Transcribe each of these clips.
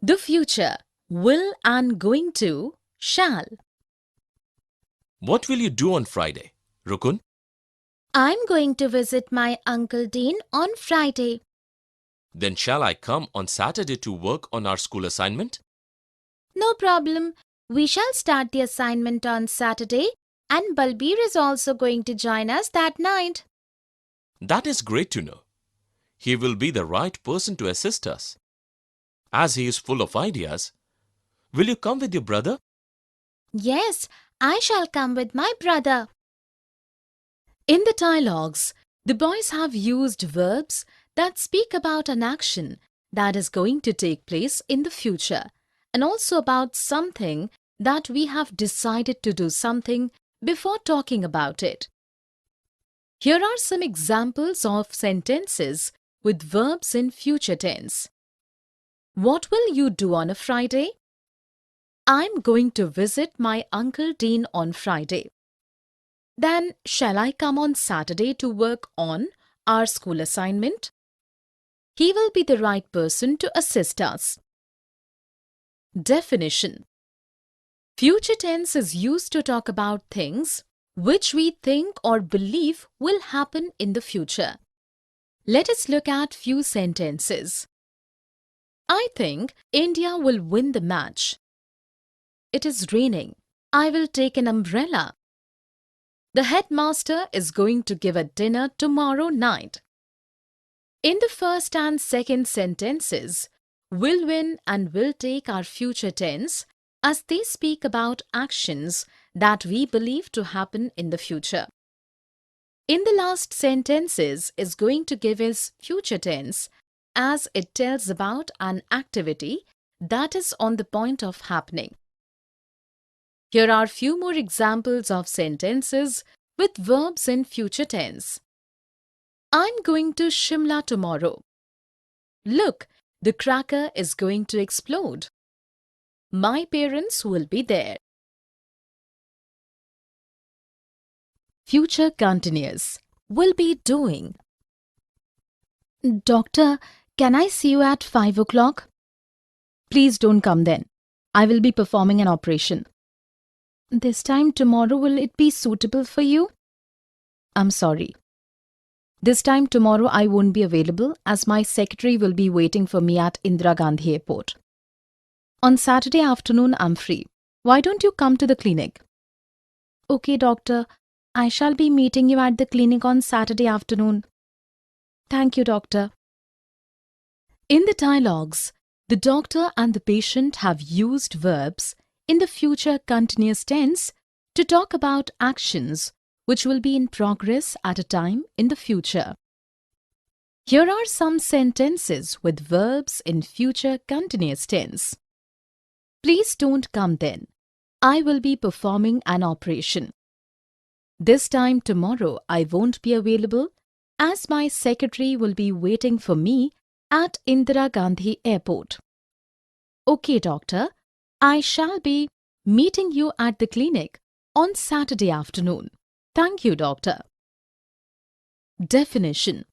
The future: will and going to, shall. What will you do on Friday, Rukun? I'm going to visit my Uncle Dean on Friday. Then shall I come on Saturday to work on our school assignment? No problem. We shall start the assignment on Saturday, and Balbir is also going to join us that night. That is great to know. He will be the right person to assist us. As he is full of ideas, will you come with your brother? Yes, I shall come with my brother. In the dialogues, the boys have used verbs that speak about an action that is going to take place in the future, and also about something that we have decided to do something before talking about it. Here are some examples of sentences with verbs in future tense. What will you do on a Friday? I'm going to visit my Uncle Dean on Friday. Then, shall I come on Saturday to work on our school assignment? He will be the right person to assist us. Definition: future tense is used to talk about things which we think or believe will happen in the future. Let us look at few sentences. I think India will win the match. It is raining. I will take an umbrella. The headmaster is going to give a dinner tomorrow night. In the first and second sentences, will win and will take are future tense as they speak about actions that we believe to happen in the future. In the last sentences is going to give is future tense as it tells about an activity that is on the point of happening. Here are few more examples of sentences with verbs in future tense. I'm going to Shimla tomorrow. Look, the cracker is going to explode. My parents will be there. Future continuous. Will be doing. Doctor, can I see you at 5 o'clock? Please don't come then. I will be performing an operation. This time tomorrow, will it be suitable for you? I'm sorry. This time tomorrow I won't be available as my secretary will be waiting for me at Indira Gandhi Airport. On Saturday afternoon I'm free. Why don't you come to the clinic? Okay, doctor. I shall be meeting you at the clinic on Saturday afternoon. Thank you, doctor. In the dialogues, the doctor and the patient have used verbs in the future continuous tense to talk about actions which will be in progress at a time in the future. Here are some sentences with verbs in future continuous tense. Please don't come then. I will be performing an operation. This time tomorrow I won't be available as my secretary will be waiting for me at Indira Gandhi Airport. Okay, doctor. I shall be meeting you at the clinic on Saturday afternoon. Thank you, doctor. Definition: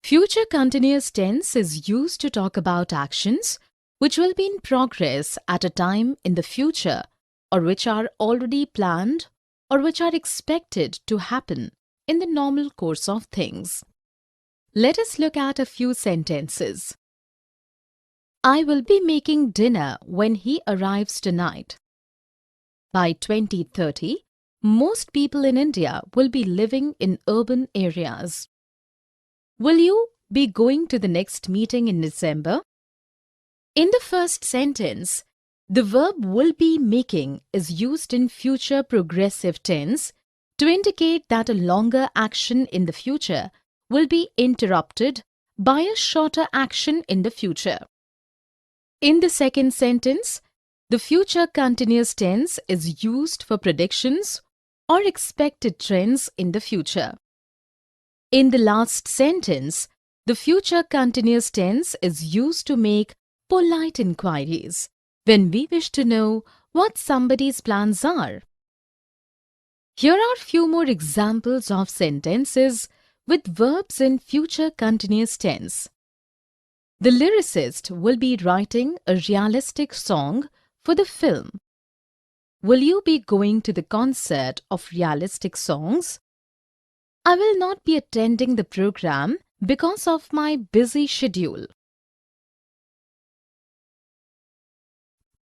future continuous tense is used to talk about actions which will be in progress at a time in the future or which are already planned or which are expected to happen in the normal course of things. Let us look at a few sentences. I will be making dinner when he arrives tonight. By 2030, most people in India will be living in urban areas. Will you be going to the next meeting in December? In the first sentence, the verb will be making is used in future progressive tense to indicate that a longer action in the future will be interrupted by a shorter action in the future. In the second sentence, the future continuous tense is used for predictions or expected trends in the future. In the last sentence, the future continuous tense is used to make polite inquiries when we wish to know what somebody's plans are. Here are few more examples of sentences with verbs in future continuous tense. The lyricist will be writing a realistic song for the film. Will you be going to the concert of realistic songs? I will not be attending the program because of my busy schedule.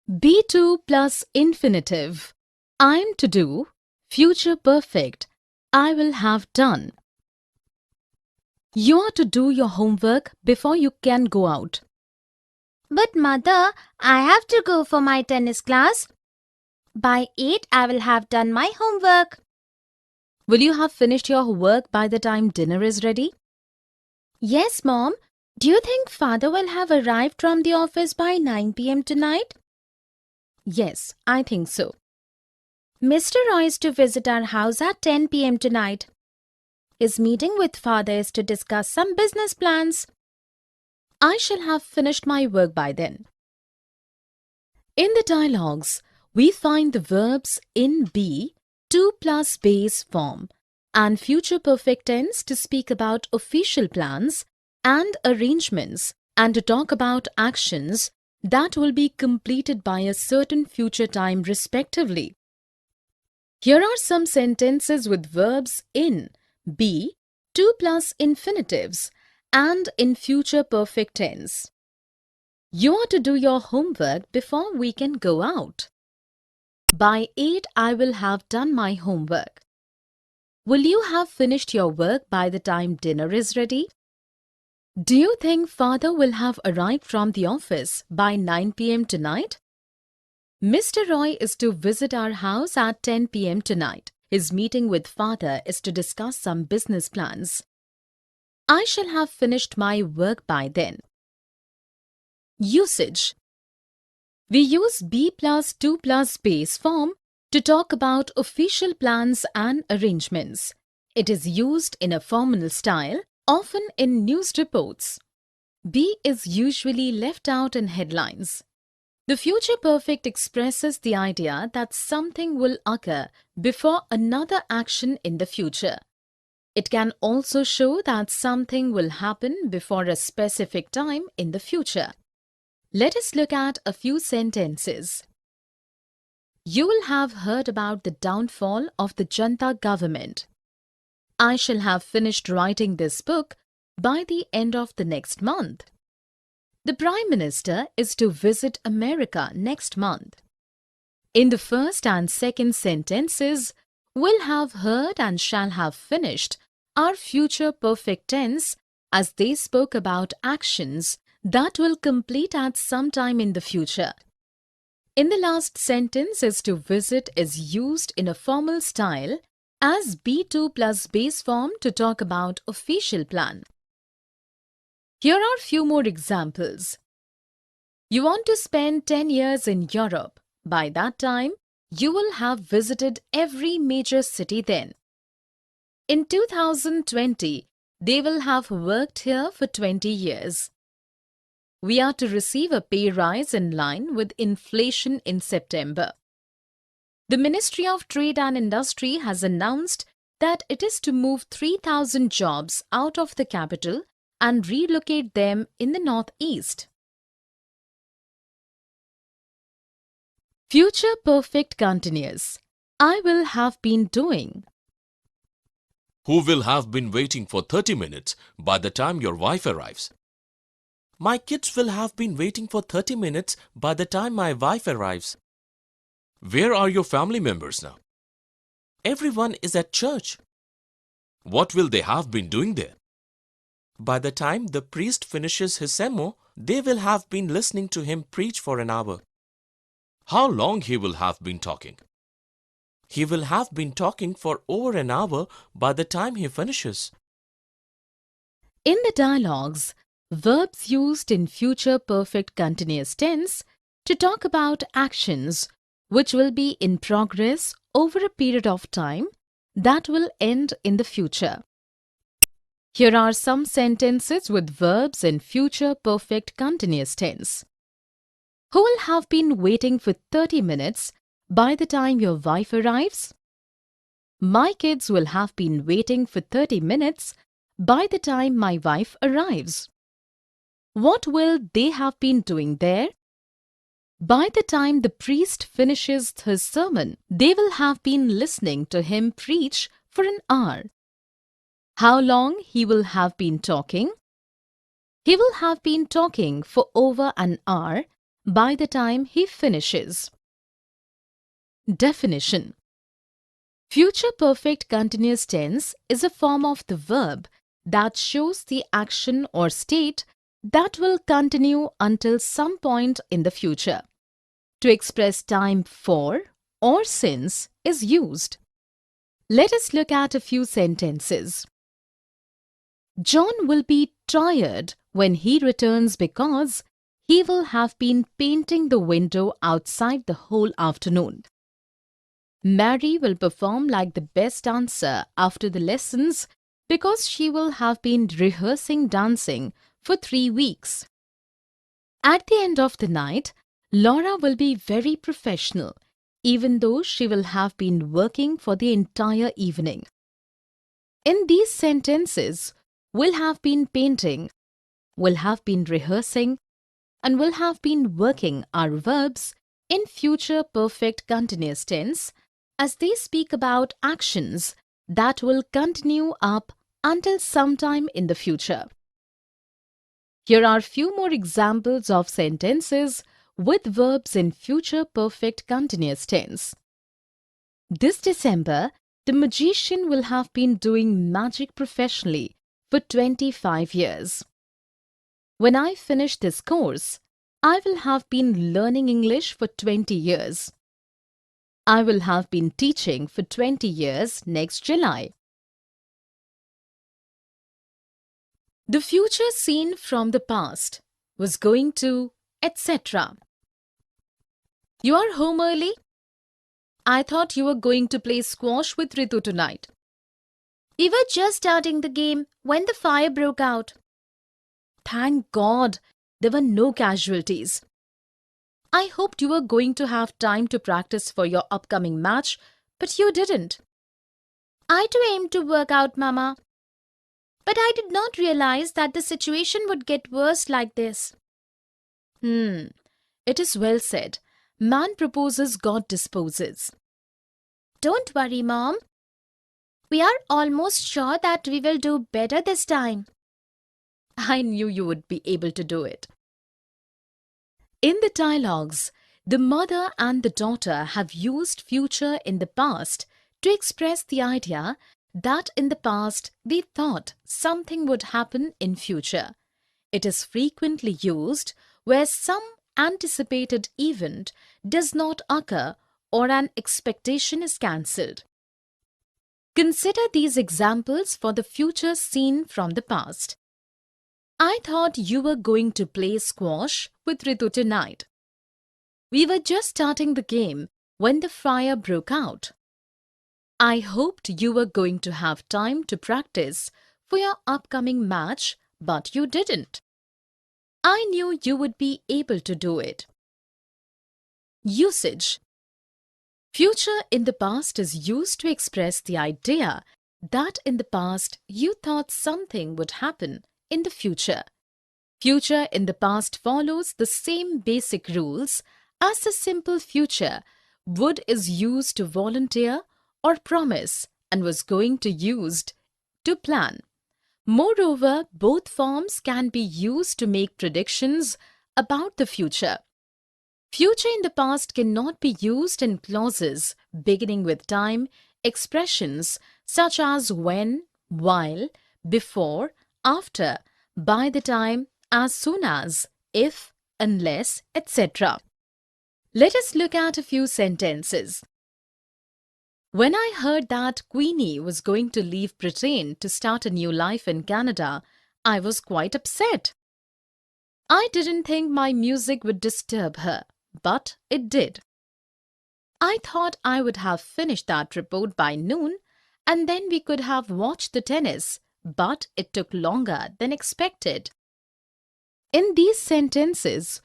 B2 plus infinitive. I'm to do, future perfect. I will have done. You are to do your homework before you can go out. But mother, I have to go for my tennis class. By 8, I will have done my homework. Will you have finished your work by the time dinner is ready? Yes, Mom. Do you think Father will have arrived from the office by 9 p.m. tonight? Yes, I think so. Mr. Roy is to visit our house at 10 p.m. tonight. His meeting with Father is to discuss some business plans. I shall have finished my work by then. In the dialogues, we find the verbs in be, to plus base form, and future perfect tense to speak about official plans and arrangements and to talk about actions that will be completed by a certain future time respectively. Here are some sentences with verbs in, be, to plus infinitives, and in future perfect tense. You are to do your homework before we can go out. By 8, I will have done my homework. Will you have finished your work by the time dinner is ready? Do you think Father will have arrived from the office by 9 p.m. tonight? Mr. Roy is to visit our house at 10 p.m. tonight. His meeting with Father is to discuss some business plans. I shall have finished my work by then. Usage. We use be plus to plus base form to talk about official plans and arrangements. It is used in a formal style, often in news reports. Be is usually left out in headlines. The future perfect expresses the idea that something will occur before another action in the future. It can also show that something will happen before a specific time in the future. Let us look at a few sentences. You will have heard about the downfall of the Junta government. I shall have finished writing this book by the end of the next month. The Prime Minister is to visit America next month. In the first and second sentences, will have heard and shall have finished are future perfect tense as they spoke about actions that will complete at some time in the future. In the last sentence, is to visit is used in a formal style as be2 plus base form to talk about official plan. Here are few more examples. You want to spend 10 years in Europe. By that time, you will have visited every major city then. In 2020, they will have worked here for 20 years. We are to receive a pay rise in line with inflation in September. The Ministry of Trade and Industry has announced that it is to move 3,000 jobs out of the capital and relocate them in the northeast. Future perfect continuous. I will have been doing. Who will have been waiting for 30 minutes by the time your wife arrives? My kids will have been waiting for 30 minutes by the time my wife arrives. Where are your family members now? Everyone is at church. What will they have been doing there? By the time the priest finishes his sermon, they will have been listening to him preach for an hour. How long he will have been talking? He will have been talking for over an hour by the time he finishes. In the dialogues, verbs used in future perfect continuous tense to talk about actions which will be in progress over a period of time that will end in the future. Here are some sentences with verbs in future perfect continuous tense. Who will have been waiting for 30 minutes by the time your wife arrives? My kids will have been waiting for 30 minutes by the time my wife arrives. What will they have been doing there? By the time the priest finishes his sermon, they will have been listening to him preach for an hour. How long he will have been talking? He will have been talking for over an hour by the time he finishes. Definition: Future perfect continuous tense is a form of the verb that shows the action or state that will continue until some point in the future. To express time for or since is used. Let us look at a few sentences. John will be tired when he returns because he will have been painting the window outside the whole afternoon. Mary will perform like the best dancer after the lessons because she will have been rehearsing dancing for 3 weeks. At the end of the night, Laura will be very professional, even though she will have been working for the entire evening. In these sentences, will have been painting, will have been rehearsing, and will have been working are verbs in future perfect continuous tense as they speak about actions that will continue up until sometime in the future. Here are few more examples of sentences with verbs in future perfect continuous tense. This December, the magician will have been doing magic professionally for 25 years. When I finish this course, I will have been learning English for 20 years. I will have been teaching for 20 years next July. The future seen from the past was going to, etc. You are home early? I thought you were going to play squash with Ritu tonight. We were just starting the game when the fire broke out. Thank God there were no casualties. I hoped you were going to have time to practice for your upcoming match, but you didn't. I too aimed to work out, Mama. But I did not realize that the situation would get worse like this. It is well said. Man proposes, God disposes. Don't worry, Mom. We are almost sure that we will do better this time. I knew you would be able to do it. In the dialogues, the mother and the daughter have used future in the past to express the idea that in the past they thought something would happen in future. It is frequently used where some anticipated event does not occur or an expectation is cancelled. Consider these examples for the future seen from the past. I thought you were going to play squash with Ritu tonight. We were just starting the game when the fire broke out. I hoped you were going to have time to practice for your upcoming match, but you didn't. I knew you would be able to do it. Usage. Future in the past is used to express the idea that in the past you thought something would happen in the future. Future in the past follows the same basic rules as the simple future. Would is used to volunteer or promise and was going to used to plan. Moreover, both forms can be used to make predictions about the future. Future in the past cannot be used in clauses beginning with time, expressions such as when, while, before, after, by the time, as soon as, if, unless, etc. Let us look at a few sentences. When I heard that Queenie was going to leave Britain to start a new life in Canada, I was quite upset. I didn't think my music would disturb her, but it did. I thought I would have finished that report by noon and then we could have watched the tennis, but it took longer than expected. In these sentences,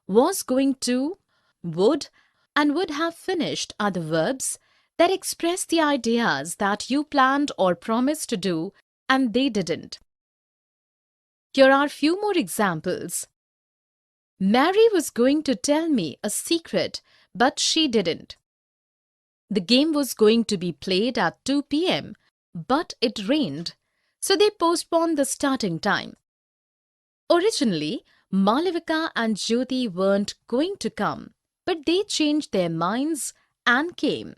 was going to, would, and would have finished are the verbs that express the ideas that you planned or promised to do and they didn't. Here are few more examples. Mary was going to tell me a secret, but she didn't. The game was going to be played at 2 p.m., but it rained, so they postponed the starting time. Originally, Malavika and Jyoti weren't going to come, but they changed their minds and came.